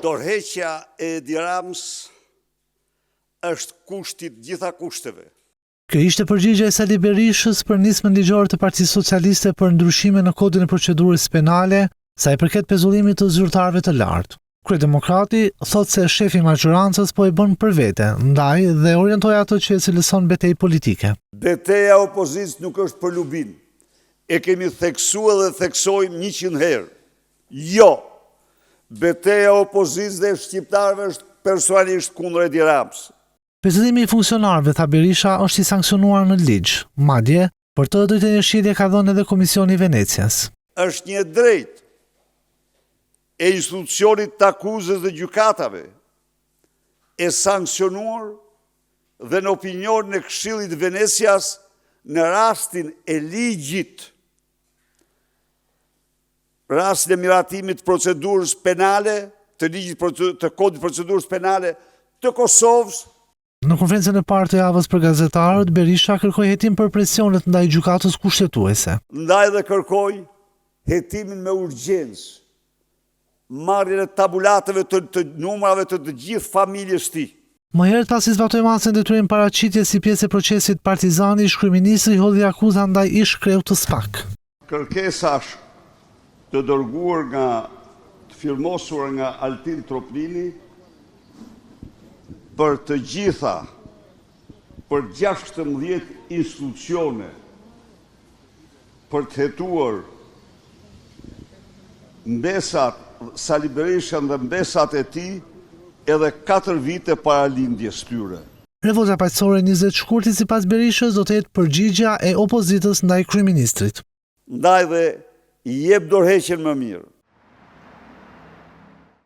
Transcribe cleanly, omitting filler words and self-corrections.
Dorëheqja e Edi Ramës është kushtit gjitha kushteve. Kjo ishte përgjigjja e Sali Berishës për nismën ligjore të Partisë Socialiste për ndryshime në kodin e procedurës penale, sa i përket pezullimit të zyrtarëve të lartë. Kryedemokrati thot se shefi i majorancës po e bën për vete, ndaj dhe orientoi atë që e cilëson betejë politike. Beteja opozitës nuk është për lubin. E kemi theksuar dhe theksojmë 100 herë. Jo, beteja opozitës dhe shqiptarëve është personalisht kundër Edi Ramës. Pezullimi i funksionarëve, tha Berisha, është i sanksionuar në ligj. Madje, për të drejtënjëshirje ka dhënë edhe Komisioni i Venecias. Është një drejt e institucionit të akuzës dhe gjykatave e sankcionuar dhe në opinionin e Këshillit të Venecias në rastin e ligjit, rastin e miratimit të procedurës penale, të ligjit të kodit procedurës penale të Kosovës. Në konferencën e parë të javës për gazetarët, Berisha kërkoi hetim për presionet ndaj gjykatës kushtetuese. Ndaj dhe kërkoi hetimin me urgjencë, marrjen e tabulateve të numrave të gjithë familjes tij. Më herët pasi zbatoi masën detyrim paraqitjes si pjesë e procesit Partizani, ish-kryeministri hodhi akuza ndaj ish-kreut të SPAK. Kërkesash të dërguar të firmosur nga Altin Troplini për të gjitha, për 16 institucione, për të hetuar mbesat Sali Berishën dhe mbesat e tij edhe 4 vite para lindjes tyre. Revolta paqësore 20 shkurtit sipas Berishës do të jetë përgjigjja e opozitës ndaj kryeministrit. Ndaj dhe i jep dorëheqjen më mirë.